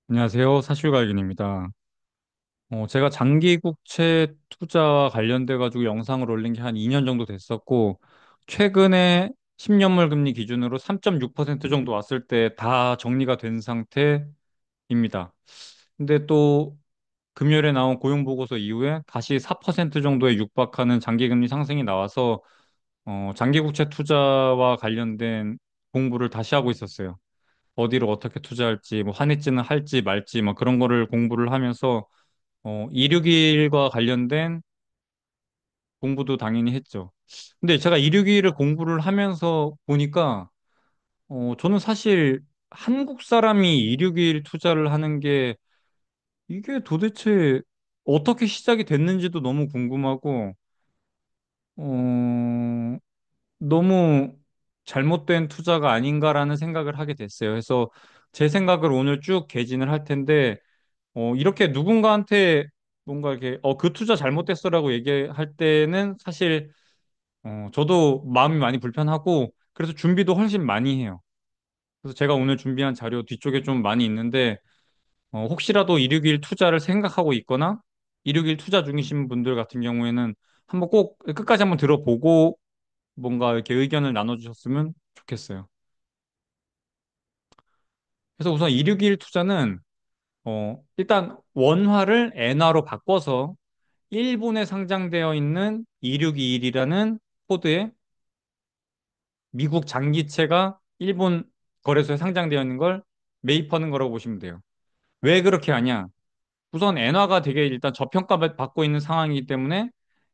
안녕하세요. 사실관리입니다. 제가 장기 국채 투자와 관련돼 가지고 영상을 올린 게 한 2년 정도 됐었고, 최근에 10년물 금리 기준으로 3.6% 정도 왔을 때 다 정리가 된 상태입니다. 근데 또 금요일에 나온 고용보고서 이후에 다시 4% 정도에 육박하는 장기 금리 상승이 나와서 장기 국채 투자와 관련된 공부를 다시 하고 있었어요. 어디로 어떻게 투자할지, 뭐 환해지는 할지 말지, 뭐 그런 거를 공부를 하면서 261과 관련된 공부도 당연히 했죠. 근데 제가 261을 공부를 하면서 보니까 저는 사실 한국 사람이 261 투자를 하는 게 이게 도대체 어떻게 시작이 됐는지도 너무 궁금하고 어, 너무 잘못된 투자가 아닌가라는 생각을 하게 됐어요. 그래서 제 생각을 오늘 쭉 개진을 할 텐데 이렇게 누군가한테 뭔가 이렇게, 그 투자 잘못됐어라고 얘기할 때는 사실, 저도 마음이 많이 불편하고, 그래서 준비도 훨씬 많이 해요. 그래서 제가 오늘 준비한 자료 뒤쪽에 좀 많이 있는데, 혹시라도 261 투자를 생각하고 있거나, 261 투자 중이신 분들 같은 경우에는 한번 꼭 끝까지 한번 들어보고, 뭔가 이렇게 의견을 나눠주셨으면 좋겠어요. 그래서 우선 261 투자는, 일단 원화를 엔화로 바꿔서 일본에 상장되어 있는 2621이라는 코드의 미국 장기채가 일본 거래소에 상장되어 있는 걸 매입하는 거라고 보시면 돼요. 왜 그렇게 하냐? 우선 엔화가 되게 일단 저평가 받고 있는 상황이기 때문에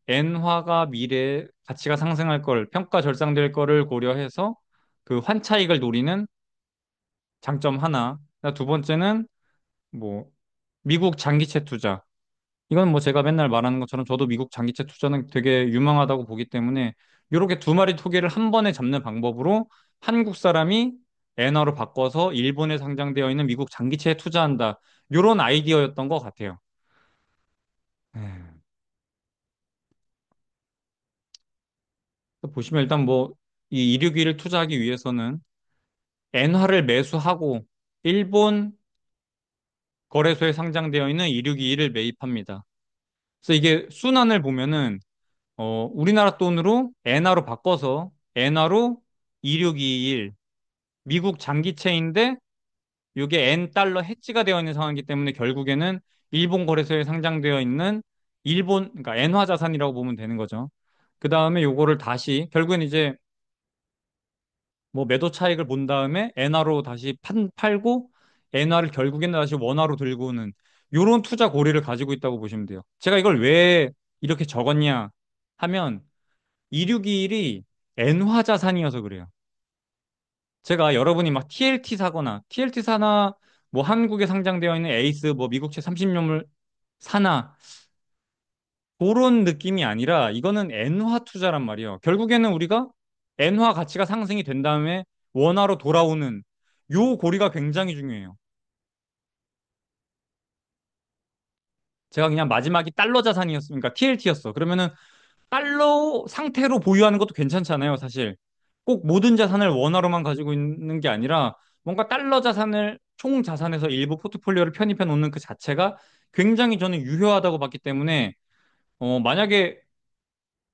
엔화가 미래에 가치가 상승할 걸, 평가 절상될 거를 고려해서 그 환차익을 노리는 장점 하나. 두 번째는 뭐 미국 장기채 투자. 이건 뭐 제가 맨날 말하는 것처럼 저도 미국 장기채 투자는 되게 유망하다고 보기 때문에 이렇게 두 마리 토끼를 한 번에 잡는 방법으로 한국 사람이 엔화로 바꿔서 일본에 상장되어 있는 미국 장기채에 투자한다. 이런 아이디어였던 것 같아요. 네. 보시면 일단 뭐 이 261을 투자하기 위해서는 엔화를 매수하고 일본 거래소에 상장되어 있는 2621을 매입합니다. 그래서 이게 순환을 보면은 우리나라 돈으로 엔화로 바꿔서 엔화로 2621 미국 장기채인데 이게 엔 달러 해지가 되어 있는 상황이기 때문에 결국에는 일본 거래소에 상장되어 있는 일본 그러니까 엔화 자산이라고 보면 되는 거죠. 그 다음에 요거를 다시 결국엔 이제 뭐 매도 차익을 본 다음에 엔화로 다시 팔고 엔화를 결국에는 다시 원화로 들고 오는 요런 투자 고리를 가지고 있다고 보시면 돼요. 제가 이걸 왜 이렇게 적었냐 하면 2621이 엔화 자산이어서 그래요. 제가 여러분이 막 TLT 사거나 TLT 사나 뭐 한국에 상장되어 있는 에이스 뭐 미국채 30년물 사나 그런 느낌이 아니라 이거는 엔화 투자란 말이에요. 결국에는 우리가 엔화 가치가 상승이 된 다음에 원화로 돌아오는 요 고리가 굉장히 중요해요. 제가 그냥 마지막이 달러 자산이었으니까 TLT였어. 그러면은 달러 상태로 보유하는 것도 괜찮잖아요, 사실. 꼭 모든 자산을 원화로만 가지고 있는 게 아니라 뭔가 달러 자산을 총 자산에서 일부 포트폴리오를 편입해 놓는 그 자체가 굉장히 저는 유효하다고 봤기 때문에 만약에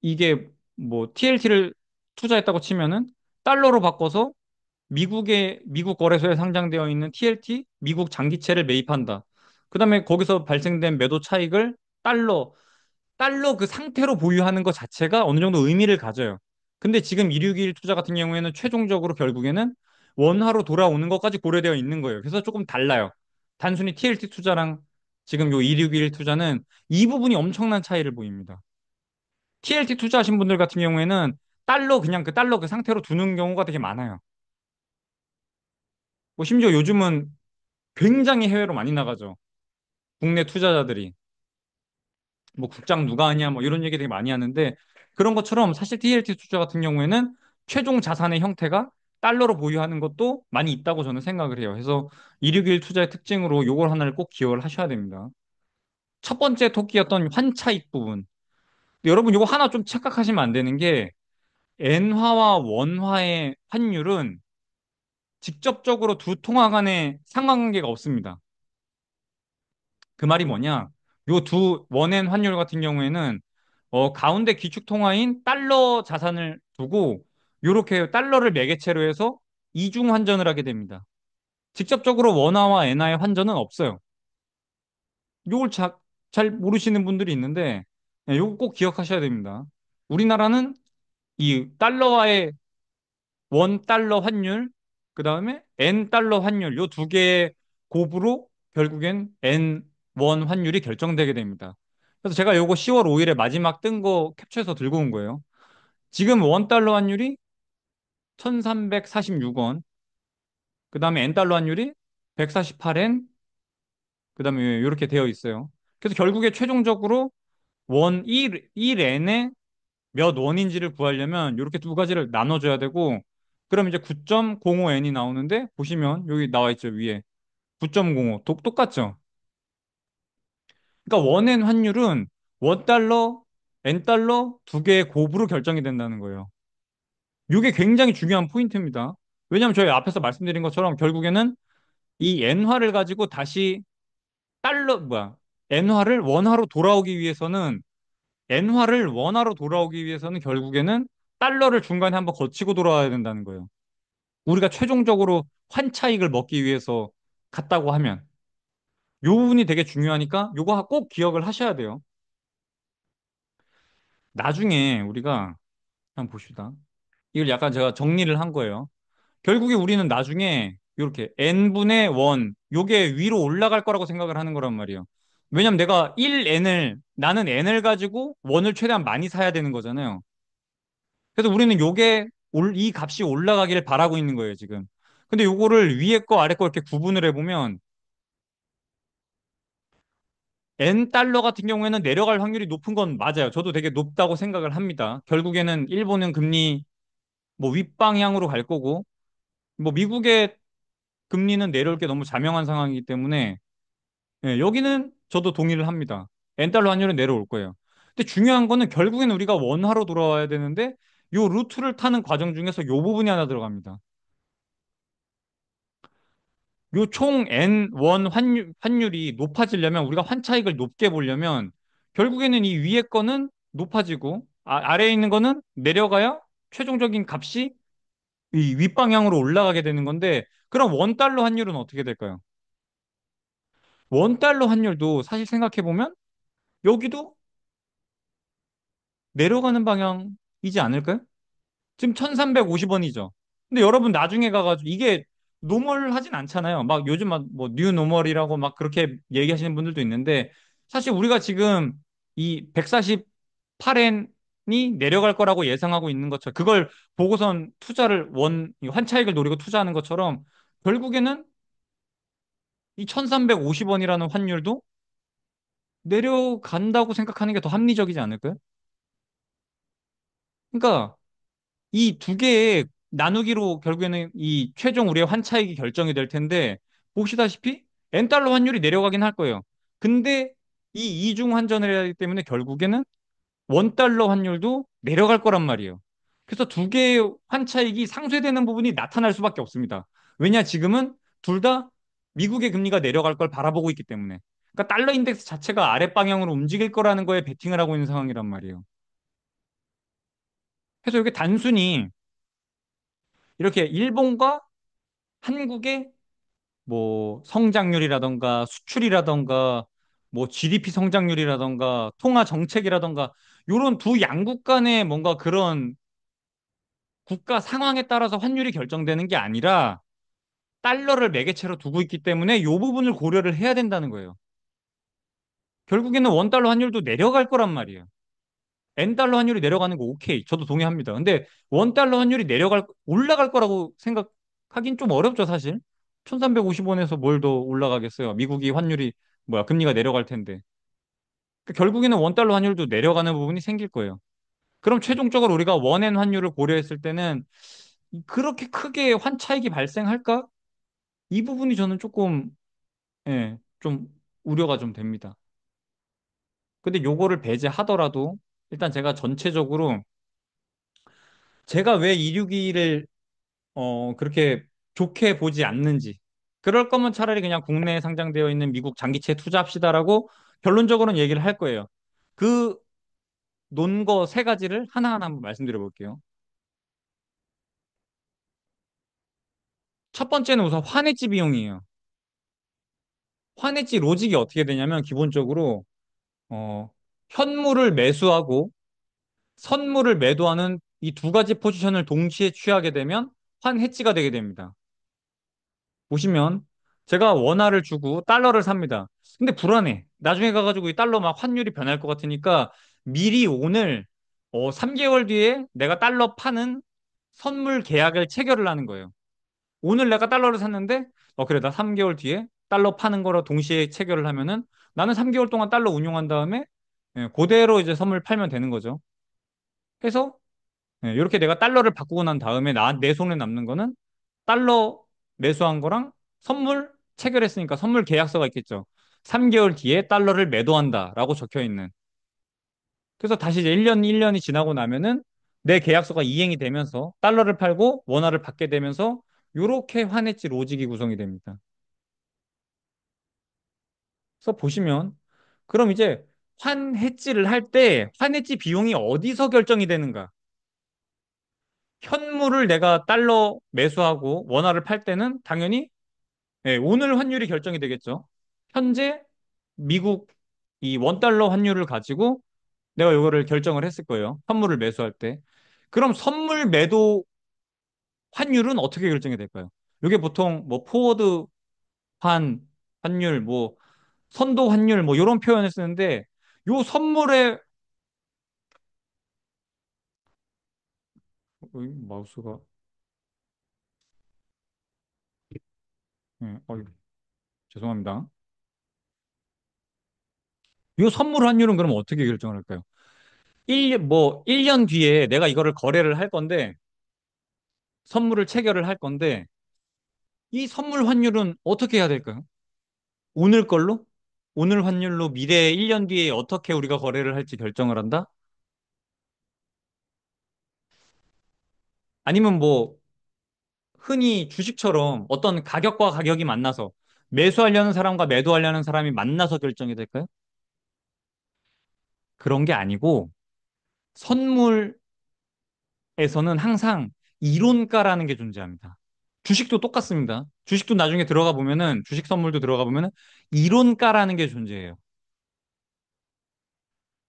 이게 뭐 TLT를 투자했다고 치면은 달러로 바꿔서 미국 거래소에 상장되어 있는 TLT 미국 장기채를 매입한다. 그다음에 거기서 발생된 매도 차익을 달러 달러 그 상태로 보유하는 것 자체가 어느 정도 의미를 가져요. 근데 지금 261 투자 같은 경우에는 최종적으로 결국에는 원화로 돌아오는 것까지 고려되어 있는 거예요. 그래서 조금 달라요. 단순히 TLT 투자랑 지금 요 261 투자는 이 부분이 엄청난 차이를 보입니다. TLT 투자하신 분들 같은 경우에는 달러 그냥 그 달러 그 상태로 두는 경우가 되게 많아요. 뭐 심지어 요즘은 굉장히 해외로 많이 나가죠. 국내 투자자들이. 뭐 국장 누가 하냐 뭐 이런 얘기 되게 많이 하는데 그런 것처럼 사실 TLT 투자 같은 경우에는 최종 자산의 형태가 달러로 보유하는 것도 많이 있다고 저는 생각을 해요. 그래서 261 투자의 특징으로 요걸 하나를 꼭 기억을 하셔야 됩니다. 첫 번째 토끼였던 환차익 부분. 여러분 요거 하나 좀 착각하시면 안 되는 게 엔화와 원화의 환율은 직접적으로 두 통화 간의 상관관계가 없습니다. 그 말이 뭐냐? 요 두 원엔 환율 같은 경우에는 가운데 기축 통화인 달러 자산을 두고 요렇게 달러를 매개체로 해서 이중 환전을 하게 됩니다. 직접적으로 원화와 엔화의 환전은 없어요. 요걸 잘 모르시는 분들이 있는데 네, 요거 꼭 기억하셔야 됩니다. 우리나라는 이 달러와의 원 달러 환율, 그 다음에 엔 달러 환율, 요 두 개의 곱으로 결국엔 엔 원 환율이 결정되게 됩니다. 그래서 제가 요거 10월 5일에 마지막 뜬 거 캡처해서 들고 온 거예요. 지금 원 달러 환율이 1346원, 그 다음에 엔 달러 환율이 148엔, 그 다음에 이렇게 되어 있어요. 그래서 결국에 최종적으로 원 1엔에 몇 원인지를 구하려면 이렇게 두 가지를 나눠줘야 되고, 그럼 이제 9.05n이 나오는데, 보시면 여기 나와 있죠, 위에. 9.05. 똑같죠? 그러니까 원엔 환율은 원 달러, 엔 달러 두 개의 곱으로 결정이 된다는 거예요. 이게 굉장히 중요한 포인트입니다. 왜냐하면 저희 앞에서 말씀드린 것처럼 결국에는 이 엔화를 가지고 다시 엔화를 원화로 돌아오기 위해서는 엔화를 원화로 돌아오기 위해서는 결국에는 달러를 중간에 한번 거치고 돌아와야 된다는 거예요. 우리가 최종적으로 환차익을 먹기 위해서 갔다고 하면 요 부분이 되게 중요하니까 요거 꼭 기억을 하셔야 돼요. 나중에 우리가 한번 봅시다. 이걸 약간 제가 정리를 한 거예요. 결국에 우리는 나중에 이렇게 n분의 1 요게 위로 올라갈 거라고 생각을 하는 거란 말이에요. 왜냐면 내가 나는 n을 가지고 원을 최대한 많이 사야 되는 거잖아요. 그래서 우리는 이 값이 올라가기를 바라고 있는 거예요, 지금. 근데 요거를 위에 거, 아래 거 이렇게 구분을 해보면, N 달러 같은 경우에는 내려갈 확률이 높은 건 맞아요. 저도 되게 높다고 생각을 합니다. 결국에는 일본은 금리 뭐 윗방향으로 갈 거고, 뭐 미국의 금리는 내려올 게 너무 자명한 상황이기 때문에, 예, 여기는 저도 동의를 합니다. N 달러 환율은 내려올 거예요. 근데 중요한 거는 결국엔 우리가 원화로 돌아와야 되는데, 요 루트를 타는 과정 중에서 요 부분이 하나 들어갑니다. 요 총 N1 환율이 높아지려면 우리가 환차익을 높게 보려면 결국에는 이 위에 거는 높아지고 아래에 있는 거는 내려가야 최종적인 값이 이 윗방향으로 올라가게 되는 건데 그럼 원 달러 환율은 어떻게 될까요? 원 달러 환율도 사실 생각해 보면 여기도 내려가는 방향이지 않을까요? 지금 1350원이죠. 근데 여러분 나중에 가가지고 이게 노멀하진 않잖아요. 막 요즘 막 뭐 뉴노멀이라고 막 그렇게 얘기하시는 분들도 있는데 사실 우리가 지금 이 148엔이 내려갈 거라고 예상하고 있는 것처럼 그걸 보고선 이 환차익을 노리고 투자하는 것처럼 결국에는 이 1350원이라는 환율도 내려간다고 생각하는 게 더 합리적이지 않을까요? 그러니까 이 두 개의 나누기로 결국에는 이 최종 우리의 환차익이 결정이 될 텐데 보시다시피 N달러 환율이 내려가긴 할 거예요. 근데 이 이중 환전을 해야 하기 때문에 결국에는 원달러 환율도 내려갈 거란 말이에요. 그래서 두 개의 환차익이 상쇄되는 부분이 나타날 수밖에 없습니다. 왜냐 지금은 둘 다 미국의 금리가 내려갈 걸 바라보고 있기 때문에. 그러니까 달러 인덱스 자체가 아랫 방향으로 움직일 거라는 거에 베팅을 하고 있는 상황이란 말이에요. 그래서 이게 단순히 이렇게 일본과 한국의 뭐 성장률이라던가 수출이라던가 뭐 GDP 성장률이라던가 통화 정책이라던가 요런 두 양국 간의 뭔가 그런 국가 상황에 따라서 환율이 결정되는 게 아니라 달러를 매개체로 두고 있기 때문에 요 부분을 고려를 해야 된다는 거예요. 결국에는 원달러 환율도 내려갈 거란 말이에요. N달러 환율이 내려가는 거 오케이. 저도 동의합니다. 근데 원달러 환율이 올라갈 거라고 생각하긴 좀 어렵죠, 사실. 1350원에서 뭘 더 올라가겠어요. 미국이 금리가 내려갈 텐데. 그러니까 결국에는 원달러 환율도 내려가는 부분이 생길 거예요. 그럼 최종적으로 우리가 원엔 환율을 고려했을 때는 그렇게 크게 환차익이 발생할까? 이 부분이 저는 조금, 예, 좀 우려가 좀 됩니다. 근데 요거를 배제하더라도 일단 제가 전체적으로 제가 왜 262를 그렇게 좋게 보지 않는지. 그럴 거면 차라리 그냥 국내에 상장되어 있는 미국 장기채 투자합시다라고 결론적으로는 얘기를 할 거예요. 그 논거 세 가지를 하나하나 한번 말씀드려 볼게요. 첫 번째는 우선 환해지 비용이에요. 환해지 로직이 어떻게 되냐면 기본적으로 어, 현물을 매수하고 선물을 매도하는 이 두 가지 포지션을 동시에 취하게 되면 환해지가 되게 됩니다. 보시면 제가 원화를 주고 달러를 삽니다. 근데 불안해. 나중에 가가지고 이 달러 막 환율이 변할 것 같으니까 미리 오늘 3개월 뒤에 내가 달러 파는 선물 계약을 체결을 하는 거예요. 오늘 내가 달러를 샀는데 그래 나 3개월 뒤에 달러 파는 거로 동시에 체결을 하면은 나는 3개월 동안 달러 운용한 다음에 그대로 이제 선물 팔면 되는 거죠. 해서 이렇게 내가 달러를 바꾸고 난 다음에 내 손에 남는 거는 달러 매수한 거랑 선물 체결했으니까 선물 계약서가 있겠죠. 3개월 뒤에 달러를 매도한다라고 적혀 있는. 그래서 다시 이제 1년이 지나고 나면은 내 계약서가 이행이 되면서 달러를 팔고 원화를 받게 되면서 요렇게 환해지 로직이 구성이 됩니다. 그래서 보시면 그럼 이제 환해지를 할 때 환해지 비용이 어디서 결정이 되는가? 현물을 내가 달러 매수하고 원화를 팔 때는 당연히 오늘 환율이 결정이 되겠죠. 현재 미국 이 원달러 환율을 가지고 내가 이거를 결정을 했을 거예요. 선물을 매수할 때. 그럼 선물 매도 환율은 어떻게 결정이 될까요? 이게 보통 뭐 포워드 환율, 뭐 선도 환율 뭐 이런 표현을 쓰는데 요 선물의 마우스가 죄송합니다. 요 선물 환율은 그럼 어떻게 결정을 할까요? 1년 뒤에 내가 이거를 거래를 할 건데 선물을 체결을 할 건데 이 선물 환율은 어떻게 해야 될까요? 오늘 걸로? 오늘 환율로 미래 1년 뒤에 어떻게 우리가 거래를 할지 결정을 한다? 아니면 뭐 흔히 주식처럼 어떤 가격과 가격이 만나서 매수하려는 사람과 매도하려는 사람이 만나서 결정이 될까요? 그런 게 아니고 선물에서는 항상 이론가라는 게 존재합니다. 주식도 똑같습니다. 주식도 나중에 들어가 보면은 주식 선물도 들어가 보면은 이론가라는 게 존재해요.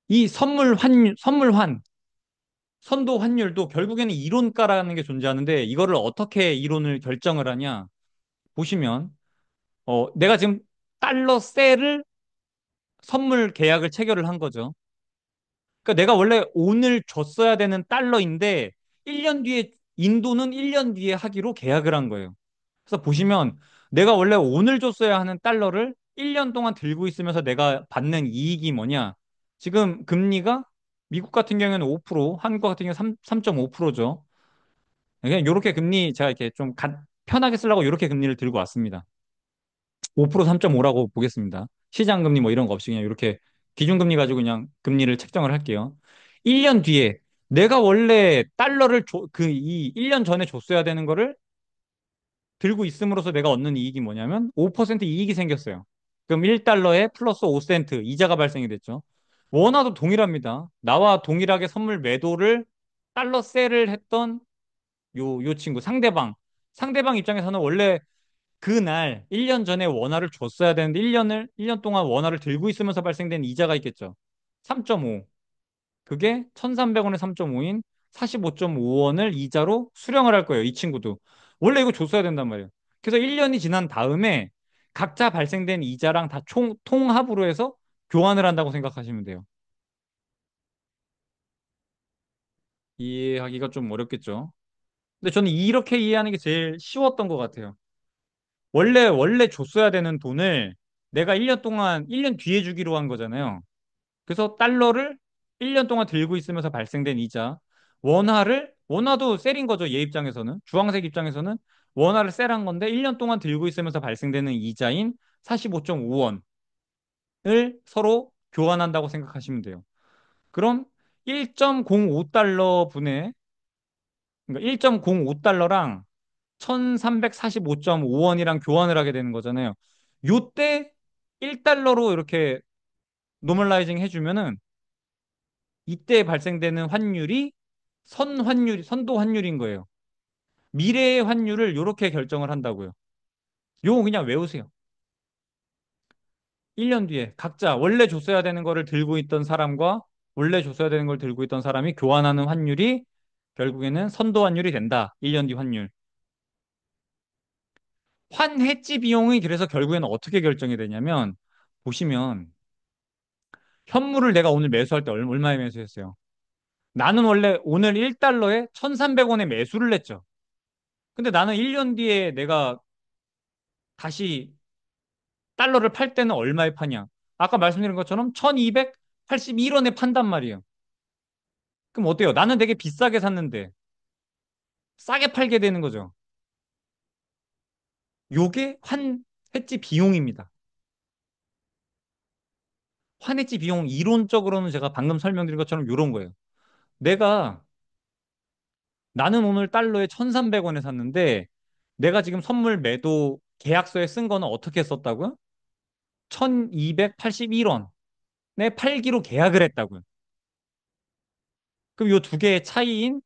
이 선도 환율도 결국에는 이론가라는 게 존재하는데 이거를 어떻게 이론을 결정을 하냐 보시면 내가 지금 달러 셀을 선물 계약을 체결을 한 거죠. 그러니까 내가 원래 오늘 줬어야 되는 달러인데 1년 뒤에 인도는 1년 뒤에 하기로 계약을 한 거예요. 그래서 보시면 내가 원래 오늘 줬어야 하는 달러를 1년 동안 들고 있으면서 내가 받는 이익이 뭐냐? 지금 금리가 미국 같은 경우에는 5%, 한국 같은 경우는 3.5%죠. 그냥 이렇게 금리 제가 이렇게 좀 편하게 쓰려고 이렇게 금리를 들고 왔습니다. 5% 3.5라고 보겠습니다. 시장 금리 뭐 이런 거 없이 그냥 이렇게 기준금리 가지고 그냥 금리를 책정을 할게요. 1년 뒤에 내가 원래 달러를 이 1년 전에 줬어야 되는 거를 들고 있음으로써 내가 얻는 이익이 뭐냐면 5% 이익이 생겼어요. 그럼 1달러에 플러스 5센트 이자가 발생이 됐죠. 원화도 동일합니다. 나와 동일하게 선물 매도를 달러 셀을 했던 요 친구 상대방 입장에서는 원래 그날 1년 전에 원화를 줬어야 되는데 1년 동안 원화를 들고 있으면서 발생된 이자가 있겠죠. 3.5. 그게 1,300원에 3.5인 45.5원을 이자로 수령을 할 거예요. 이 친구도. 원래 이거 줬어야 된단 말이에요. 그래서 1년이 지난 다음에 각자 발생된 이자랑 다 통합으로 해서 교환을 한다고 생각하시면 돼요. 이해하기가 좀 어렵겠죠. 근데 저는 이렇게 이해하는 게 제일 쉬웠던 것 같아요. 원래 줬어야 되는 돈을 내가 1년 동안, 1년 뒤에 주기로 한 거잖아요. 그래서 달러를 1년 동안 들고 있으면서 발생된 이자, 원화도 셀인 거죠. 얘 입장에서는. 주황색 입장에서는 원화를 셀한 건데 1년 동안 들고 있으면서 발생되는 이자인 45.5원을 서로 교환한다고 생각하시면 돼요. 그럼 1.05달러 분의, 그러니까 1.05달러랑 1345.5원이랑 교환을 하게 되는 거잖아요. 요때 1달러로 이렇게 노멀라이징 해주면은 이때 발생되는 환율이 선도 환율인 거예요. 미래의 환율을 이렇게 결정을 한다고요. 요거 그냥 외우세요. 1년 뒤에 각자 원래 줬어야 되는 거를 들고 있던 사람과 원래 줬어야 되는 걸 들고 있던 사람이 교환하는 환율이 결국에는 선도 환율이 된다. 1년 뒤 환율. 환해지 비용이 그래서 결국에는 어떻게 결정이 되냐면 보시면 현물을 내가 오늘 매수할 때 얼마에 매수했어요? 나는 원래 오늘 1달러에 1,300원에 매수를 했죠. 근데 나는 1년 뒤에 내가 다시 달러를 팔 때는 얼마에 파냐? 아까 말씀드린 것처럼 1,281원에 판단 말이에요. 그럼 어때요? 나는 되게 비싸게 샀는데 싸게 팔게 되는 거죠. 요게 환해지 비용입니다. 환해지 비용 이론적으로는 제가 방금 설명드린 것처럼 요런 거예요. 내가 나는 오늘 달러에 1,300원에 샀는데 내가 지금 선물 매도 계약서에 쓴 거는 어떻게 썼다고요? 1,281원에 팔기로 계약을 했다고요. 그럼 요 두 개의 차이인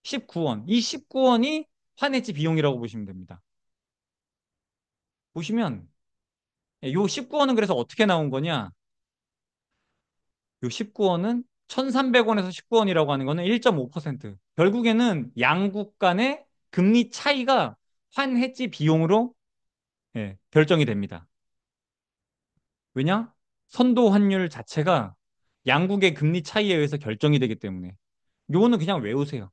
19원. 이 19원이 환해지 비용이라고 보시면 됩니다. 보시면 요 19원은 그래서 어떻게 나온 거냐? 요 19원은 1,300원에서 19원이라고 하는 거는 1.5%. 결국에는 양국 간의 금리 차이가 환해지 비용으로 결정이 됩니다. 왜냐? 선도 환율 자체가 양국의 금리 차이에 의해서 결정이 되기 때문에. 요거는 그냥 외우세요.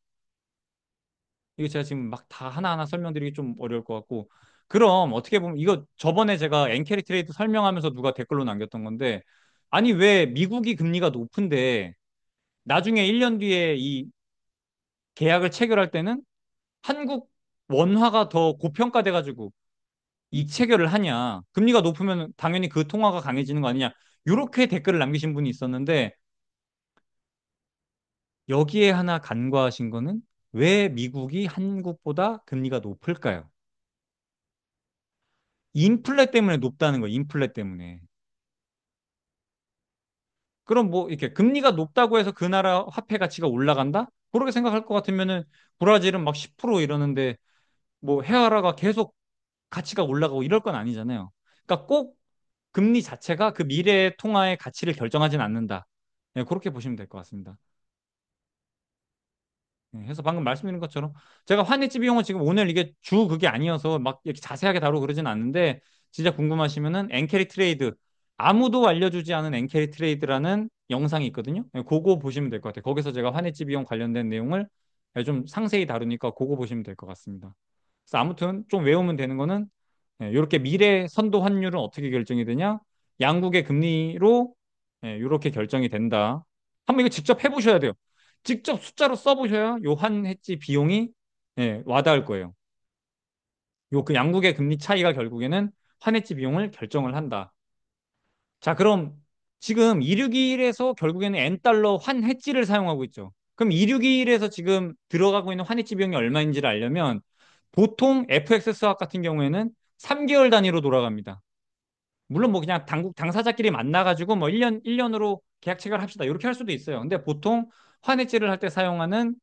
이거 제가 지금 막 다 하나하나 설명드리기 좀 어려울 것 같고. 그럼 어떻게 보면 이거 저번에 제가 엔캐리 트레이드 설명하면서 누가 댓글로 남겼던 건데 아니 왜 미국이 금리가 높은데 나중에 1년 뒤에 이 계약을 체결할 때는 한국 원화가 더 고평가돼 가지고 이 체결을 하냐. 금리가 높으면 당연히 그 통화가 강해지는 거 아니냐. 이렇게 댓글을 남기신 분이 있었는데 여기에 하나 간과하신 거는 왜 미국이 한국보다 금리가 높을까요? 인플레 때문에 높다는 거예요. 인플레 때문에. 그럼 뭐 이렇게 금리가 높다고 해서 그 나라 화폐 가치가 올라간다? 그렇게 생각할 것 같으면은 브라질은 막 10% 이러는데 뭐 헤아라가 계속 가치가 올라가고 이럴 건 아니잖아요. 그러니까 꼭 금리 자체가 그 미래 통화의 가치를 결정하진 않는다. 네, 그렇게 보시면 될 것 같습니다. 네, 그래서 방금 말씀드린 것처럼 제가 환해지 비용은 지금 오늘 이게 주 그게 아니어서 막 이렇게 자세하게 다루고 그러진 않는데 진짜 궁금하시면은 엔캐리 트레이드 아무도 알려주지 않은 엔캐리 트레이드라는 영상이 있거든요. 네, 그거 보시면 될 것 같아요. 거기서 제가 환해지 비용 관련된 내용을 좀 상세히 다루니까 그거 보시면 될 것 같습니다. 그래서 아무튼 좀 외우면 되는 거는 이렇게 미래 선도 환율은 어떻게 결정이 되냐? 양국의 금리로 이렇게 결정이 된다. 한번 이거 직접 해보셔야 돼요. 직접 숫자로 써보셔야 요 한 해지 비용이 와닿을 거예요. 요 그 양국의 금리 차이가 결국에는 한 해지 비용을 결정을 한다. 자, 그럼 지금 261에서 결국에는 N달러 환 해지를 사용하고 있죠. 그럼 261에서 지금 들어가고 있는 환 해지 비용이 얼마인지를 알려면 보통 FX 수학 같은 경우에는 3개월 단위로 돌아갑니다. 물론 뭐 그냥 당사자끼리 만나가지고 뭐 1년으로 계약 체결합시다. 이렇게 할 수도 있어요. 근데 보통 환해지를 할 때 사용하는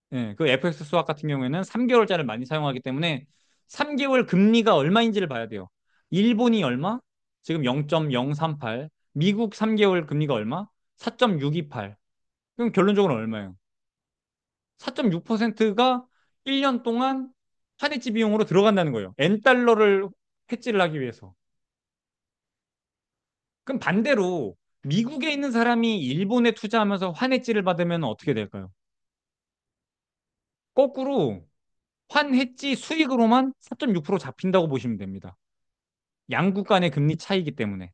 그 FX 수학 같은 경우에는 3개월짜리를 많이 사용하기 때문에 3개월 금리가 얼마인지를 봐야 돼요. 일본이 얼마? 지금 0.038. 미국 3개월 금리가 얼마? 4.628. 그럼 결론적으로 얼마예요? 4.6%가 1년 동안 환해지 비용으로 들어간다는 거예요. N달러를 해지를 하기 위해서. 그럼 반대로 미국에 있는 사람이 일본에 투자하면서 환해지를 받으면 어떻게 될까요? 거꾸로 환해지 수익으로만 4.6% 잡힌다고 보시면 됩니다. 양국 간의 금리 차이기 때문에.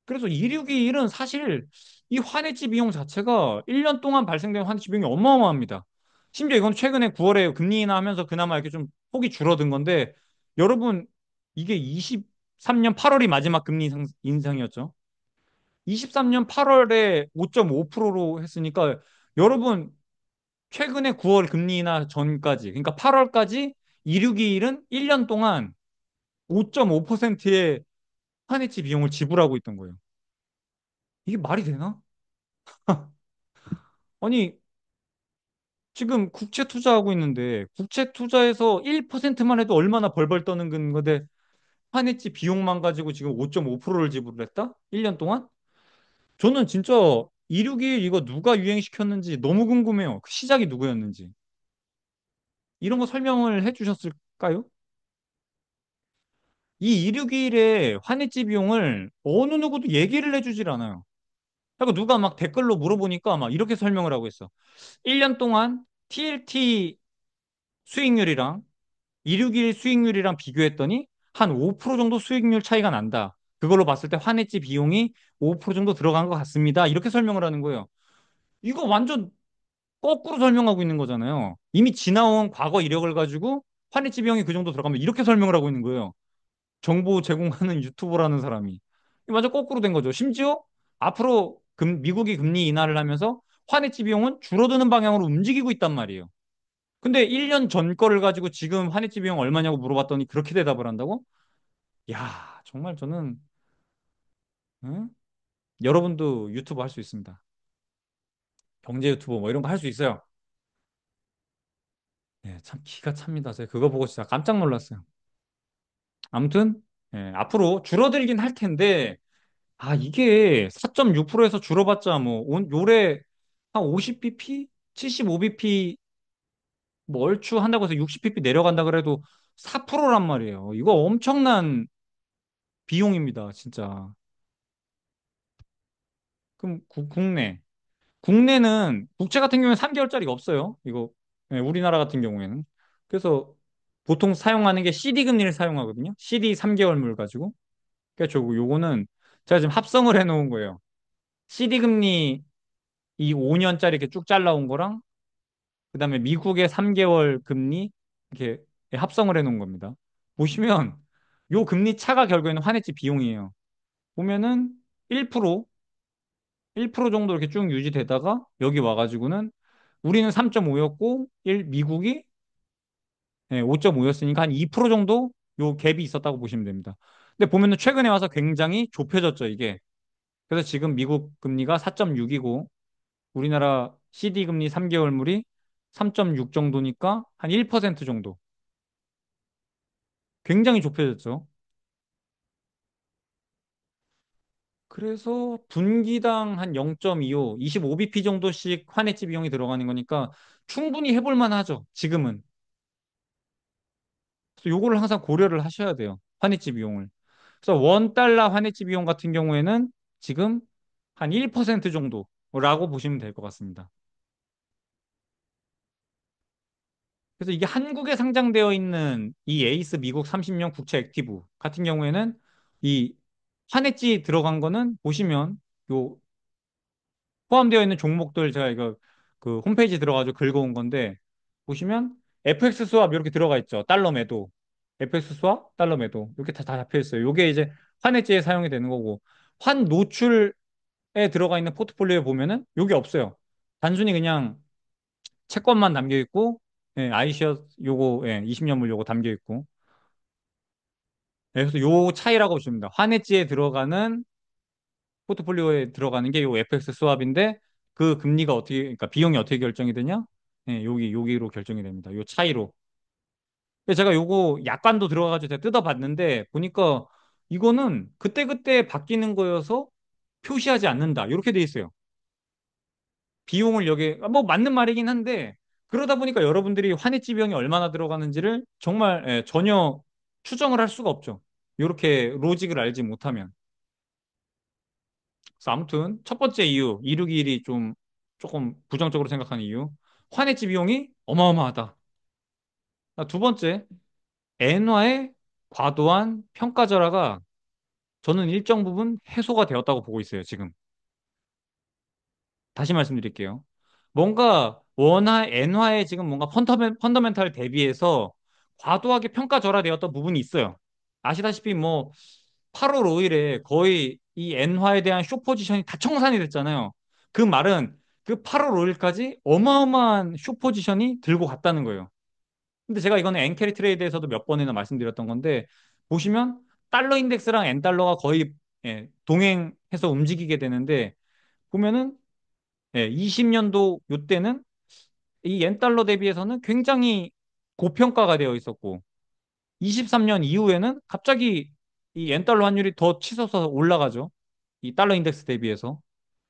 그래서 261은 사실 이 환해지 비용 자체가 1년 동안 발생된 환해지 비용이 어마어마합니다. 심지어 이건 최근에 9월에 금리 인하하면서 그나마 이렇게 좀 폭이 줄어든 건데 여러분 이게 23년 8월이 마지막 금리 인상이었죠. 23년 8월에 5.5%로 했으니까 여러분 최근에 9월 금리 인하 전까지, 그러니까 8월까지 2621은 1년 동안 5.5%의 환해지 비용을 지불하고 있던 거예요. 이게 말이 되나? 아니, 지금 국채 투자하고 있는데, 국채 투자에서 1%만 해도 얼마나 벌벌 떠는 건데, 환해지 비용만 가지고 지금 5.5%를 지불을 했다? 1년 동안? 저는 진짜 261 이거 누가 유행시켰는지 너무 궁금해요. 그 시작이 누구였는지. 이런 거 설명을 해 주셨을까요? 이 261의 환해지 비용을 어느 누구도 얘기를 해주질 않아요. 그리고 누가 막 댓글로 물어보니까 막 이렇게 설명을 하고 있어. 1년 동안 TLT 수익률이랑 261 수익률이랑 비교했더니 한 5% 정도 수익률 차이가 난다. 그걸로 봤을 때 환해지 비용이 5% 정도 들어간 것 같습니다. 이렇게 설명을 하는 거예요. 이거 완전 거꾸로 설명하고 있는 거잖아요. 이미 지나온 과거 이력을 가지고 환해지 비용이 그 정도 들어가면 이렇게 설명을 하고 있는 거예요. 정보 제공하는 유튜버라는 사람이. 완전 거꾸로 된 거죠. 심지어 앞으로 미국이 금리 인하를 하면서 환해지 비용은 줄어드는 방향으로 움직이고 있단 말이에요. 근데 1년 전 거를 가지고 지금 환해지 비용 얼마냐고 물어봤더니 그렇게 대답을 한다고? 야, 정말 저는 응? 여러분도 유튜브 할 수 있습니다. 경제 유튜버 뭐 이런 거 할 수 있어요. 예, 참 기가 찹니다. 제가 그거 보고 진짜 깜짝 놀랐어요. 아무튼 예, 앞으로 줄어들긴 할 텐데 이게 4.6%에서 줄어봤자 뭐 올해 한 50bp, 75bp 뭐 얼추 한다고 해서 60bp 내려간다 그래도 4%란 말이에요. 이거 엄청난 비용입니다, 진짜. 그럼 국내는 국채 같은 경우에는 3개월짜리가 없어요. 이거 예, 우리나라 같은 경우에는. 그래서 보통 사용하는 게 CD 금리를 사용하거든요. CD 3개월물 가지고. 그러니까 요거는 제가 지금 합성을 해 놓은 거예요. CD 금리 이 5년짜리 이렇게 쭉 잘라온 거랑 그다음에 미국의 3개월 금리 이렇게 합성을 해 놓은 겁니다. 보시면 요 금리 차가 결국에는 환해지 비용이에요. 보면은 1%, 1% 정도 이렇게 쭉 유지되다가 여기 와가지고는 우리는 3.5였고 미국이 5.5였으니까 한 2% 정도 요 갭이 있었다고 보시면 됩니다. 근데 보면은 최근에 와서 굉장히 좁혀졌죠, 이게. 그래서 지금 미국 금리가 4.6이고 우리나라 CD 금리 3개월물이 3.6 정도니까 한 1% 정도. 굉장히 좁혀졌죠. 그래서 분기당 한 0.25, 25bp 정도씩 환해지 비용이 들어가는 거니까 충분히 해볼 만하죠. 지금은. 그래서 요거를 항상 고려를 하셔야 돼요. 환해지 비용을. 그래서 원 달러 환해지 비용 같은 경우에는 지금 한 1% 정도라고 보시면 될 것 같습니다. 그래서 이게 한국에 상장되어 있는 이 에이스 미국 30년 국채 액티브 같은 경우에는 이 환해지 들어간 거는 보시면 요 포함되어 있는 종목들 제가 이거 그 홈페이지 들어가지고 긁어온 건데 보시면 FX 스왑 이렇게 들어가 있죠. 달러 매도, FX 스왑, 달러 매도 이렇게 다 잡혀 있어요. 이게 이제 환해지에 사용이 되는 거고 환 노출에 들어가 있는 포트폴리오에 보면은 이게 없어요. 단순히 그냥 채권만 담겨 있고 아이시어 요거 20년물 요거 담겨 있고 그래서 요 차이라고 보시면 됩니다. 환해지에 들어가는 포트폴리오에 들어가는 게 요 FX 스왑인데 그 금리가 어떻게 그러니까 비용이 어떻게 결정이 되냐? 여기로 결정이 됩니다. 요 차이로. 그래서 제가 요거 약관도 들어가가지고 제가 뜯어봤는데 보니까 이거는 그때그때 바뀌는 거여서 표시하지 않는다. 이렇게 돼 있어요. 비용을 여기 뭐 맞는 말이긴 한데 그러다 보니까 여러분들이 환해지 비용이 얼마나 들어가는지를 정말 전혀 추정을 할 수가 없죠. 이렇게 로직을 알지 못하면. 그래서 아무튼 첫 번째 이유, 261이 좀 조금 부정적으로 생각하는 이유. 환해지 비용이 어마어마하다. 두 번째, 엔화의 과도한 평가절하가 저는 일정 부분 해소가 되었다고 보고 있어요, 지금. 다시 말씀드릴게요. 뭔가 엔화의 지금 뭔가 펀더멘탈 대비해서 과도하게 평가절하되었던 부분이 있어요. 아시다시피 뭐 8월 5일에 거의 이 엔화에 대한 숏 포지션이 다 청산이 됐잖아요. 그 말은 그 8월 5일까지 어마어마한 숏 포지션이 들고 갔다는 거예요. 근데 제가 이거는 엔캐리 트레이드에서도 몇 번이나 말씀드렸던 건데 보시면 달러 인덱스랑 엔 달러가 거의 동행해서 움직이게 되는데 보면은 20년도 요때는 이 엔 달러 대비해서는 굉장히 고평가가 되어 있었고 23년 이후에는 갑자기 이 엔 달러 환율이 더 치솟아서 올라가죠. 이 달러 인덱스 대비해서.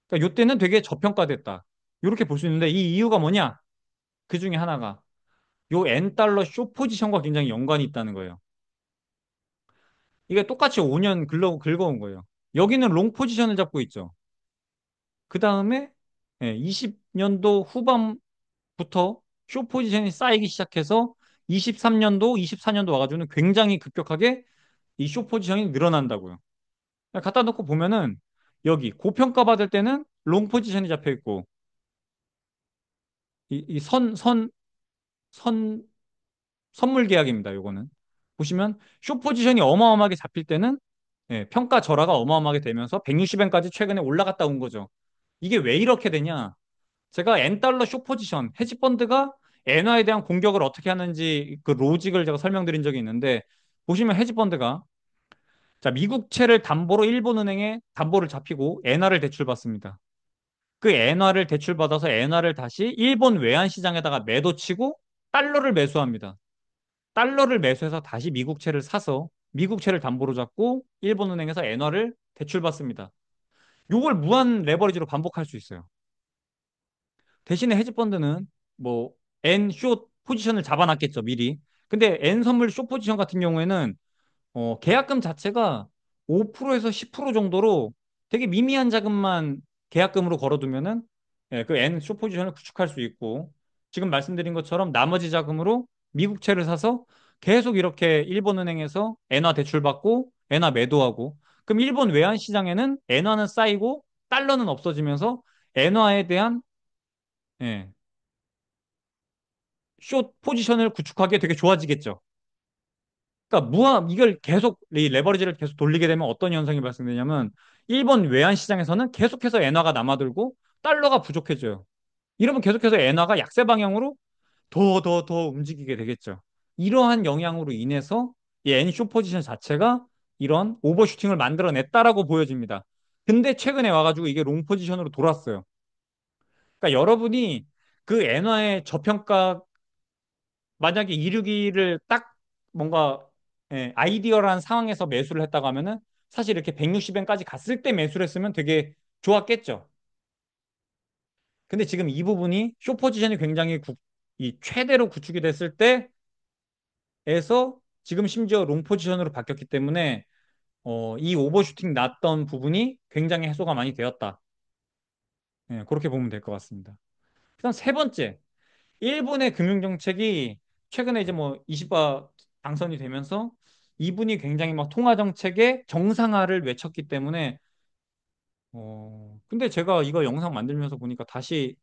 그러니까 요때는 되게 저평가됐다. 이렇게 볼 수 있는데 이 이유가 뭐냐? 그 중에 하나가 요 엔 달러 쇼 포지션과 굉장히 연관이 있다는 거예요. 이게 똑같이 5년 긁어온 거예요. 여기는 롱 포지션을 잡고 있죠. 그 다음에 20년도 후반부터 쇼 포지션이 쌓이기 시작해서 23년도, 24년도 와가지고는 굉장히 급격하게 이 쇼 포지션이 늘어난다고요. 갖다 놓고 보면은 여기 고평가 받을 때는 롱 포지션이 잡혀 있고 이 선물 계약입니다. 요거는 보시면 쇼 포지션이 어마어마하게 잡힐 때는 평가 절하가 어마어마하게 되면서 160엔까지 최근에 올라갔다 온 거죠. 이게 왜 이렇게 되냐? 제가 N달러 쇼 포지션, 헤지펀드가 엔화에 대한 공격을 어떻게 하는지 그 로직을 제가 설명드린 적이 있는데 보시면 헤지펀드가 자, 미국채를 담보로 일본은행에 담보를 잡히고 엔화를 대출받습니다. 그 엔화를 대출받아서 엔화를 다시 일본 외환 시장에다가 매도치고 달러를 매수합니다. 달러를 매수해서 다시 미국채를 사서 미국채를 담보로 잡고 일본은행에서 엔화를 대출받습니다. 요걸 무한 레버리지로 반복할 수 있어요. 대신에 헤지펀드는 뭐 N 숏 포지션을 잡아놨겠죠, 미리. 근데 N 선물 숏 포지션 같은 경우에는 계약금 자체가 5%에서 10% 정도로 되게 미미한 자금만 계약금으로 걸어두면은 그 N 숏 포지션을 구축할 수 있고 지금 말씀드린 것처럼 나머지 자금으로 미국채를 사서 계속 이렇게 일본은행에서 엔화 대출받고 엔화 매도하고 그럼 일본 외환 시장에는 엔화는 쌓이고 달러는 없어지면서 엔화에 대한 예, 숏 포지션을 구축하기에 되게 좋아지겠죠. 그러니까 이걸 계속 이 레버리지를 계속 돌리게 되면 어떤 현상이 발생되냐면 일본 외환 시장에서는 계속해서 엔화가 남아들고 달러가 부족해져요. 이러면 계속해서 엔화가 약세 방향으로 더 움직이게 되겠죠. 이러한 영향으로 인해서 이 엔쇼 포지션 자체가 이런 오버슈팅을 만들어냈다라고 보여집니다. 근데 최근에 와가지고 이게 롱 포지션으로 돌았어요. 그러니까 여러분이 그 엔화의 저평가 만약에 261을 딱 뭔가 아이디어란 상황에서 매수를 했다고 하면은 사실 이렇게 160엔까지 갔을 때 매수를 했으면 되게 좋았겠죠. 근데 지금 이 부분이 쇼 포지션이 굉장히 이 최대로 구축이 됐을 때에서 지금 심지어 롱 포지션으로 바뀌었기 때문에 이 오버슈팅 났던 부분이 굉장히 해소가 많이 되었다. 그렇게 보면 될 것 같습니다. 그다음 세 번째, 일본의 금융정책이 최근에 이제 뭐 20바 당선이 되면서 이분이 굉장히 막 통화 정책의 정상화를 외쳤기 때문에 근데 제가 이거 영상 만들면서 보니까 다시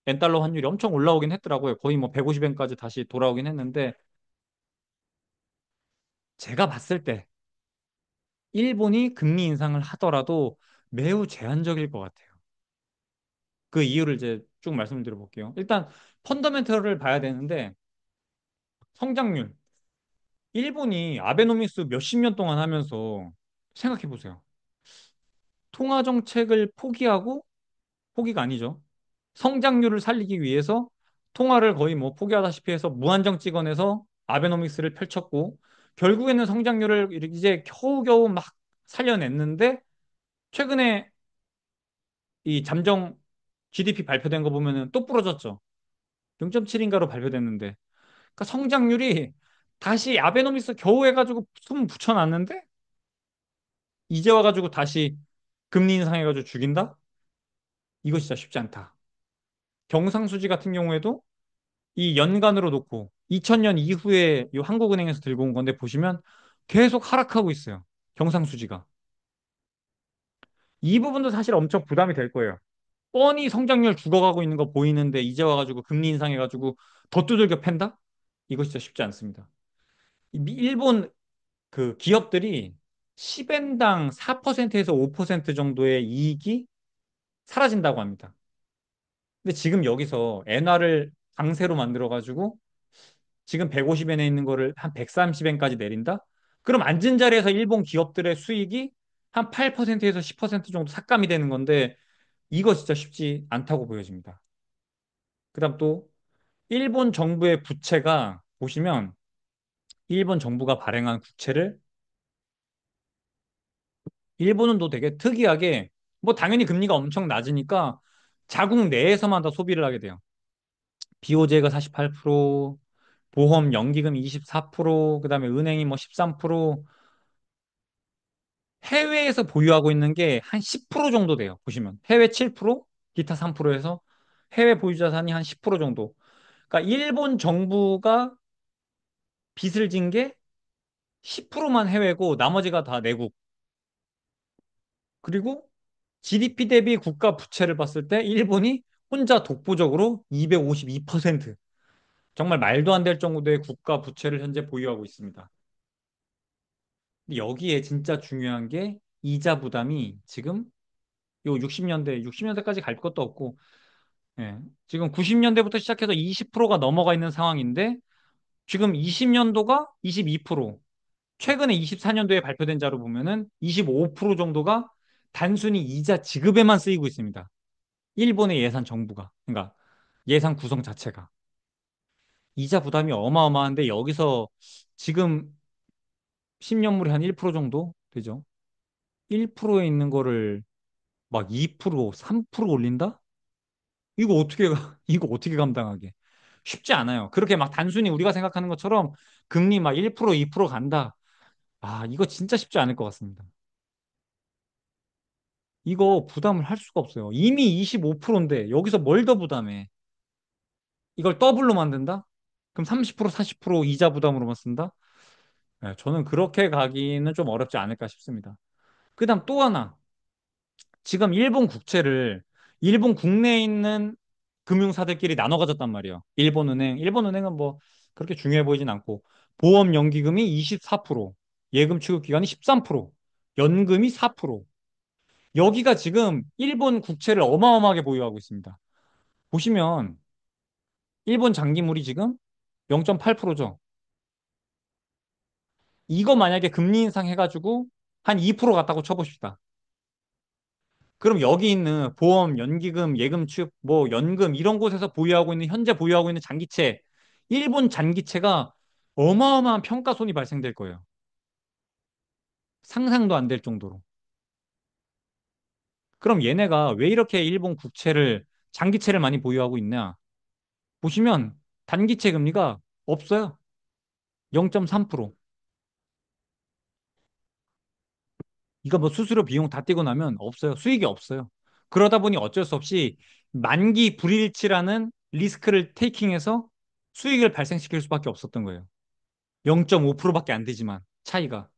엔달러 환율이 엄청 올라오긴 했더라고요. 거의 뭐 150엔까지 다시 돌아오긴 했는데 제가 봤을 때 일본이 금리 인상을 하더라도 매우 제한적일 것 같아요. 그 이유를 이제 쭉 말씀드려 볼게요. 일단 펀더멘털을 봐야 되는데 성장률. 일본이 아베노믹스 몇십 년 동안 하면서 생각해 보세요. 통화 정책을 포기하고 포기가 아니죠. 성장률을 살리기 위해서 통화를 거의 뭐 포기하다시피 해서 무한정 찍어내서 아베노믹스를 펼쳤고 결국에는 성장률을 이제 겨우겨우 막 살려냈는데 최근에 이 잠정 GDP 발표된 거 보면은 또 부러졌죠. 0.7인가로 발표됐는데. 그러니까 성장률이 다시 아베노믹스 겨우 해가지고 숨 붙여놨는데 이제 와가지고 다시 금리 인상해가지고 죽인다? 이거 진짜 쉽지 않다. 경상수지 같은 경우에도 이 연간으로 놓고 2000년 이후에 이 한국은행에서 들고 온 건데 보시면 계속 하락하고 있어요. 경상수지가. 이 부분도 사실 엄청 부담이 될 거예요. 뻔히 성장률 죽어가고 있는 거 보이는데 이제 와가지고 금리 인상해가지고 더 두들겨 팬다? 이거 진짜 쉽지 않습니다. 일본 그 기업들이 10엔당 4%에서 5% 정도의 이익이 사라진다고 합니다. 근데 지금 여기서 엔화를 강세로 만들어가지고 지금 150엔에 있는 거를 한 130엔까지 내린다? 그럼 앉은 자리에서 일본 기업들의 수익이 한 8%에서 10% 정도 삭감이 되는 건데 이거 진짜 쉽지 않다고 보여집니다. 그다음 또 일본 정부의 부채가 보시면 일본 정부가 발행한 국채를 일본은 또 되게 특이하게 뭐 당연히 금리가 엄청 낮으니까 자국 내에서만 다 소비를 하게 돼요. BOJ가 48%, 보험 연기금 24%, 그다음에 은행이 뭐 13%, 해외에서 보유하고 있는 게 한 10% 정도 돼요. 보시면 해외 7%, 기타 3%에서 해외 보유 자산이 한 10% 정도. 그러니까 일본 정부가 빚을 진 게 10%만 해외고 나머지가 다 내국. 그리고 GDP 대비 국가 부채를 봤을 때 일본이 혼자 독보적으로 252%. 정말 말도 안 될 정도의 국가 부채를 현재 보유하고 있습니다. 근데 여기에 진짜 중요한 게 이자 부담이 지금 요 60년대까지 갈 것도 없고, 예, 지금 90년대부터 시작해서 20%가 넘어가 있는 상황인데, 지금 20년도가 22%, 최근에 24년도에 발표된 자료 보면은 25% 정도가 단순히 이자 지급에만 쓰이고 있습니다. 일본의 예산 정부가. 그러니까 예산 구성 자체가. 이자 부담이 어마어마한데 여기서 지금 10년물이 한 1% 정도 되죠. 1%에 있는 거를 막 2%, 3% 올린다? 이거 어떻게, 이거 어떻게 감당하게? 쉽지 않아요. 그렇게 막 단순히 우리가 생각하는 것처럼 금리 막 1%, 2% 간다. 아, 이거 진짜 쉽지 않을 것 같습니다. 이거 부담을 할 수가 없어요. 이미 25%인데 여기서 뭘 더 부담해? 이걸 더블로 만든다? 그럼 30%, 40% 이자 부담으로만 쓴다? 네, 저는 그렇게 가기는 좀 어렵지 않을까 싶습니다. 그다음 또 하나. 지금 일본 국채를 일본 국내에 있는 금융사들끼리 나눠 가졌단 말이에요. 일본은행은 뭐 그렇게 중요해 보이진 않고 보험 연기금이 24%, 예금 취급 기간이 13%, 연금이 4%. 여기가 지금 일본 국채를 어마어마하게 보유하고 있습니다. 보시면 일본 장기물이 지금 0.8%죠. 이거 만약에 금리 인상 해가지고 한 2% 갔다고 쳐봅시다. 그럼 여기 있는 보험, 연기금, 예금 취급, 뭐 연금 이런 곳에서 보유하고 있는 현재 보유하고 있는 장기채, 일본 장기채가 어마어마한 평가손이 발생될 거예요. 상상도 안 될 정도로. 그럼 얘네가 왜 이렇게 일본 국채를 장기채를 많이 보유하고 있냐? 보시면 단기채 금리가 없어요. 0.3%. 이거 뭐 수수료 비용 다 떼고 나면 없어요. 수익이 없어요. 그러다 보니 어쩔 수 없이 만기 불일치라는 리스크를 테이킹해서 수익을 발생시킬 수밖에 없었던 거예요. 0.5%밖에 안 되지만 차이가.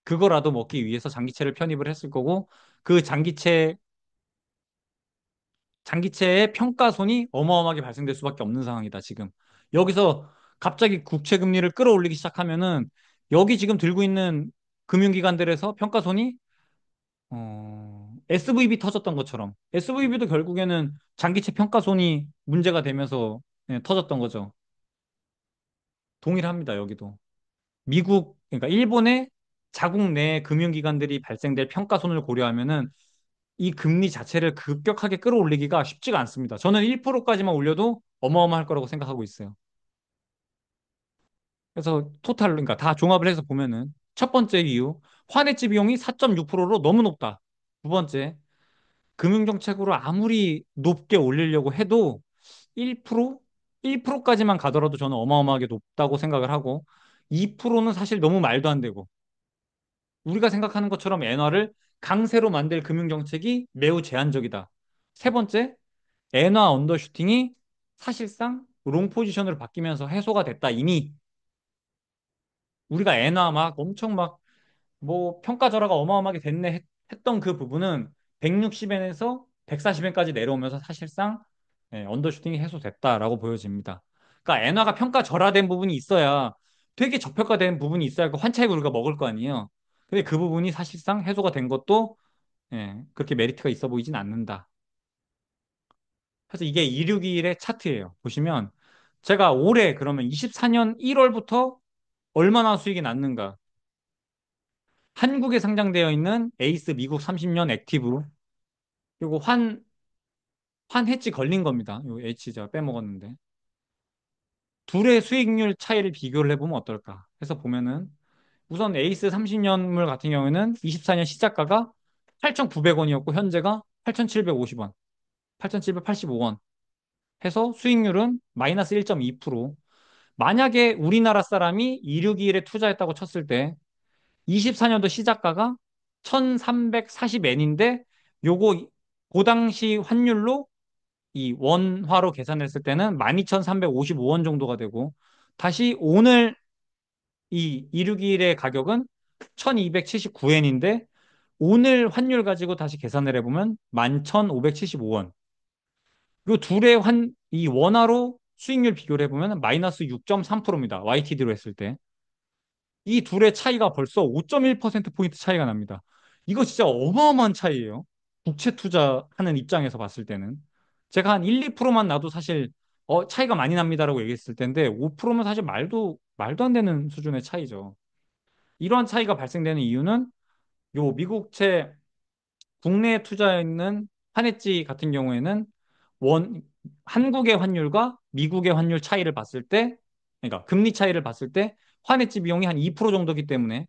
그거라도 먹기 위해서 장기채를 편입을 했을 거고 그 장기채의 평가손이 어마어마하게 발생될 수밖에 없는 상황이다, 지금. 여기서 갑자기 국채 금리를 끌어올리기 시작하면은 여기 지금 들고 있는 금융기관들에서 평가손이 SVB 터졌던 것처럼 SVB도 결국에는 장기채 평가손이 문제가 되면서 터졌던 거죠. 동일합니다, 여기도. 그러니까 일본의 자국 내 금융기관들이 발생될 평가손을 고려하면은 이 금리 자체를 급격하게 끌어올리기가 쉽지가 않습니다. 저는 1%까지만 올려도 어마어마할 거라고 생각하고 있어요. 그래서 그러니까 다 종합을 해서 보면은 첫 번째 이유, 환해지 비용이 4.6%로 너무 높다. 두 번째, 금융정책으로 아무리 높게 올리려고 해도 1%? 1%까지만 가더라도 저는 어마어마하게 높다고 생각을 하고 2%는 사실 너무 말도 안 되고 우리가 생각하는 것처럼 엔화를 강세로 만들 금융정책이 매우 제한적이다. 세 번째, 엔화 언더슈팅이 사실상 롱 포지션으로 바뀌면서 해소가 됐다. 이미 우리가 엔화 막 엄청 막 뭐 평가 절하가 어마어마하게 됐네 했던 그 부분은 160엔에서 140엔까지 내려오면서 사실상 언더슈팅이 해소됐다라고 보여집니다. 그러니까 엔화가 평가 절하된 부분이 있어야 되게 저평가된 부분이 있어야 그 환차익을 우리가 먹을 거 아니에요. 근데 그 부분이 사실상 해소가 된 것도 그렇게 메리트가 있어 보이진 않는다. 그래서 이게 261의 차트예요. 보시면 제가 올해 그러면 24년 1월부터 얼마나 수익이 났는가. 한국에 상장되어 있는 에이스 미국 30년 액티브 그리고 환 해지 걸린 겁니다. 요 H 제가 빼먹었는데. 둘의 수익률 차이를 비교를 해보면 어떨까 해서 보면은 우선 에이스 30년물 같은 경우에는 24년 시작가가 8,900원이었고 현재가 8,750원, 8,785원 해서 수익률은 마이너스 1.2%. 만약에 우리나라 사람이 261에 투자했다고 쳤을 때 24년도 시작가가 1,340엔인데 요거 그 당시 환율로 이 원화로 계산했을 때는 12,355원 정도가 되고 다시 오늘 이 261의 가격은 1,279엔인데 오늘 환율 가지고 다시 계산을 해보면 11,575원. 요 둘의 이 원화로 수익률 비교를 해보면 마이너스 6.3%입니다. YTD로 했을 때. 이 둘의 차이가 벌써 5.1%포인트 차이가 납니다. 이거 진짜 어마어마한 차이예요. 국채 투자하는 입장에서 봤을 때는. 제가 한 1, 2%만 나도 사실 차이가 많이 납니다라고 얘기했을 텐데 5%면 사실 말도 안 되는 수준의 차이죠. 이러한 차이가 발생되는 이유는 요 미국채 국내에 투자해 있는 한해지 같은 경우에는 원 한국의 환율과 미국의 환율 차이를 봤을 때 그러니까 금리 차이를 봤을 때 환해지 비용이 한 2% 정도기 때문에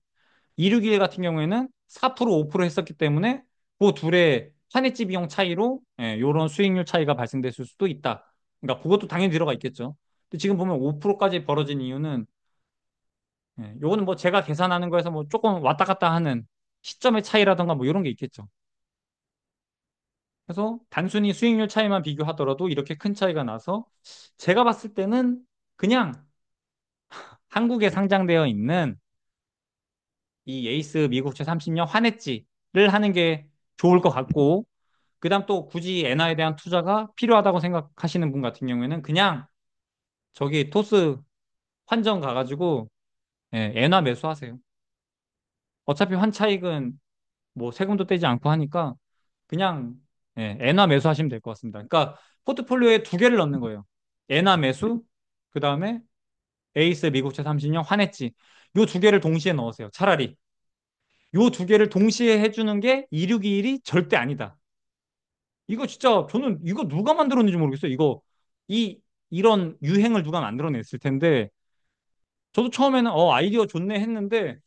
261 같은 경우에는 4% 5% 했었기 때문에 그 둘의 환해지 비용 차이로 이런 수익률 차이가 발생됐을 수도 있다. 그러니까 그것도 당연히 들어가 있겠죠. 근데 지금 보면 5%까지 벌어진 이유는 요거는 뭐 제가 계산하는 거에서 뭐 조금 왔다 갔다 하는 시점의 차이라던가 뭐 이런 게 있겠죠. 그래서 단순히 수익률 차이만 비교하더라도 이렇게 큰 차이가 나서 제가 봤을 때는 그냥 한국에 상장되어 있는 이 에이스 미국채 30년 환해지를 하는 게 좋을 것 같고 그다음 또 굳이 엔화에 대한 투자가 필요하다고 생각하시는 분 같은 경우에는 그냥 저기 토스 환전 가가지고 엔화 매수하세요. 어차피 환 차익은 뭐 세금도 떼지 않고 하니까 그냥 엔화 매수하시면 될 것 같습니다. 그러니까 포트폴리오에 두 개를 넣는 거예요. 엔화 매수, 그 다음에 에이스 미국채 30년 환해지. 요 두 개를 동시에 넣으세요. 차라리. 요 두 개를 동시에 해주는 게 2621이 절대 아니다. 이거 진짜 저는 이거 누가 만들었는지 모르겠어요. 이런 유행을 누가 만들어냈을 텐데 저도 처음에는 아이디어 좋네 했는데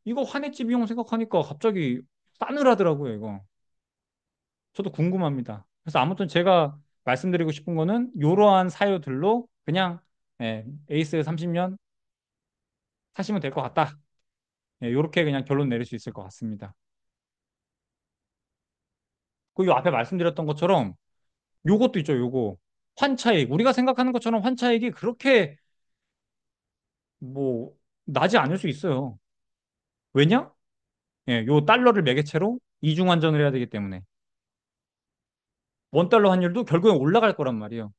이거 환해지 비용 생각하니까 갑자기 싸늘하더라고요, 이거. 저도 궁금합니다. 그래서 아무튼 제가 말씀드리고 싶은 거는 이러한 사유들로 그냥 에이스 30년 사시면 될 것 같다. 이렇게 그냥 결론 내릴 수 있을 것 같습니다. 그리고 앞에 말씀드렸던 것처럼 요것도 있죠, 요거. 환차익. 우리가 생각하는 것처럼 환차익이 그렇게 뭐 나지 않을 수 있어요. 왜냐? 요 달러를 매개체로 이중 환전을 해야 되기 때문에. 원 달러 환율도 결국엔 올라갈 거란 말이에요.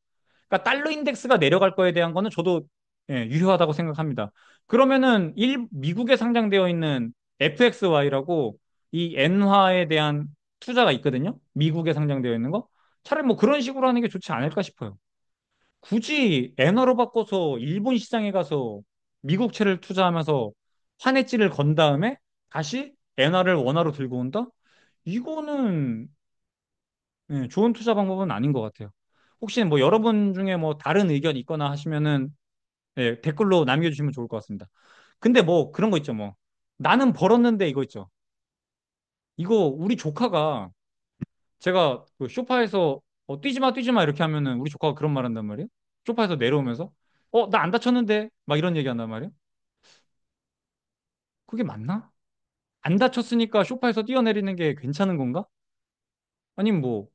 그러니까 달러 인덱스가 내려갈 거에 대한 거는 저도 유효하다고 생각합니다. 그러면은 미국에 상장되어 있는 FXY라고 이 엔화에 대한 투자가 있거든요. 미국에 상장되어 있는 거. 차라리 뭐 그런 식으로 하는 게 좋지 않을까 싶어요. 굳이 엔화로 바꿔서 일본 시장에 가서 미국채를 투자하면서 환해지를 건 다음에 다시 엔화를 원화로 들고 온다? 이거는 좋은 투자 방법은 아닌 것 같아요. 혹시 뭐 여러분 중에 뭐 다른 의견 있거나 하시면은 댓글로 남겨주시면 좋을 것 같습니다. 근데 뭐 그런 거 있죠, 뭐. 나는 벌었는데 이거 있죠. 이거 우리 조카가 제가 그 소파에서 뛰지 마 이렇게 하면은 우리 조카가 그런 말 한단 말이에요. 소파에서 내려오면서 나 안 다쳤는데 막 이런 얘기 한단 말이에요. 그게 맞나? 안 다쳤으니까 소파에서 뛰어내리는 게 괜찮은 건가? 아니면 뭐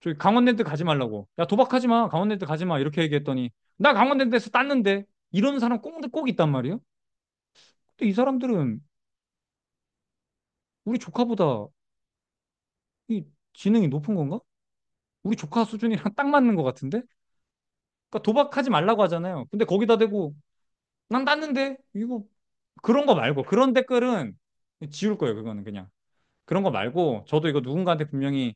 저기 강원랜드 가지 말라고. 야, 도박하지 마. 강원랜드 가지 마. 이렇게 얘기했더니 나 강원랜드에서 땄는데 이런 사람 꼭 있단 말이에요. 근데 이 사람들은 우리 조카보다 이 지능이 높은 건가? 우리 조카 수준이랑 딱 맞는 것 같은데? 그러니까 도박하지 말라고 하잖아요. 근데 거기다 대고 난 땄는데 이거 그런 거 말고 그런 댓글은 지울 거예요. 그거는 그냥 그런 거 말고 저도 이거 누군가한테 분명히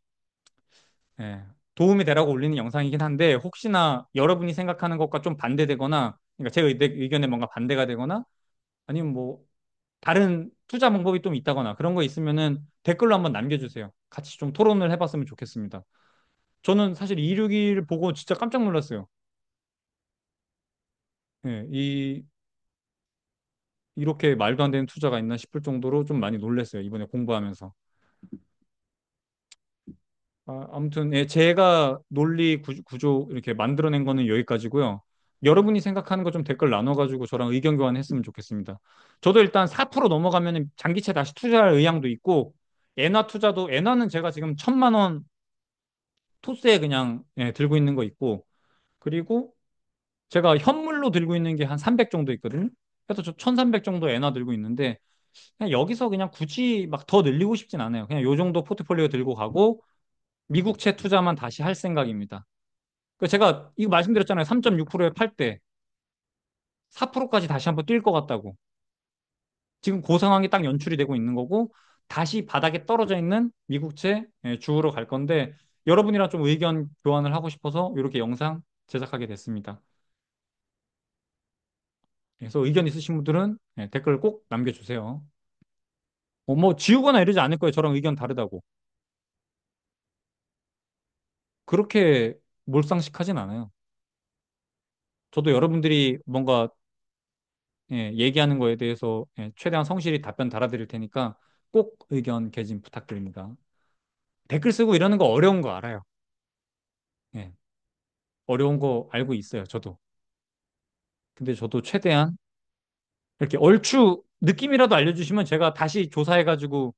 예, 도움이 되라고 올리는 영상이긴 한데 혹시나 여러분이 생각하는 것과 좀 반대되거나 그러니까 내 의견에 뭔가 반대가 되거나 아니면 뭐 다른 투자 방법이 좀 있다거나 그런 거 있으면은 댓글로 한번 남겨주세요. 같이 좀 토론을 해봤으면 좋겠습니다. 저는 사실 261을 보고 진짜 깜짝 놀랐어요. 예, 이렇게 말도 안 되는 투자가 있나 싶을 정도로 좀 많이 놀랐어요. 이번에 공부하면서. 아무튼 예, 제가 논리 구조 이렇게 만들어낸 거는 여기까지고요. 여러분이 생각하는 거 좀 댓글 나눠가지고 저랑 의견 교환했으면 좋겠습니다. 저도 일단 4% 넘어가면 장기채 다시 투자할 의향도 있고 엔화 투자도 엔화는 제가 지금 1,000만 원 토스에 그냥 예, 들고 있는 거 있고 그리고 제가 현물로 들고 있는 게 한 300 정도 있거든요. 그래서 저 1,300 정도 엔화 들고 있는데 그냥 여기서 그냥 굳이 막 더 늘리고 싶진 않아요. 그냥 요 정도 포트폴리오 들고 가고 미국채 투자만 다시 할 생각입니다. 제가 이거 말씀드렸잖아요. 3.6%에 팔 때 4%까지 다시 한번 뛸 것 같다고. 지금 그 상황이 딱 연출이 되고 있는 거고 다시 바닥에 떨어져 있는 미국채 주우러 갈 건데 여러분이랑 좀 의견 교환을 하고 싶어서 이렇게 영상 제작하게 됐습니다. 그래서 의견 있으신 분들은 댓글 꼭 남겨주세요. 뭐 지우거나 이러지 않을 거예요. 저랑 의견 다르다고. 그렇게 몰상식하진 않아요. 저도 여러분들이 뭔가 얘기하는 거에 대해서 최대한 성실히 답변 달아드릴 테니까 꼭 의견 개진 부탁드립니다. 댓글 쓰고 이러는 거 어려운 거 알아요. 예, 어려운 거 알고 있어요. 저도. 근데 저도 최대한 이렇게 얼추 느낌이라도 알려주시면 제가 다시 조사해가지고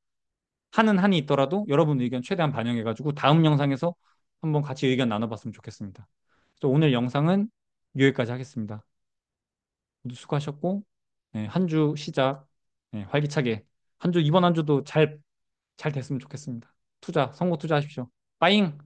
하는 한이 있더라도 여러분 의견 최대한 반영해가지고 다음 영상에서 한번 같이 의견 나눠봤으면 좋겠습니다. 그래서 오늘 영상은 여기까지 하겠습니다. 모두 수고하셨고, 한 주 시작, 활기차게. 이번 한 주도 잘 됐으면 좋겠습니다. 선고 투자하십시오. 빠잉!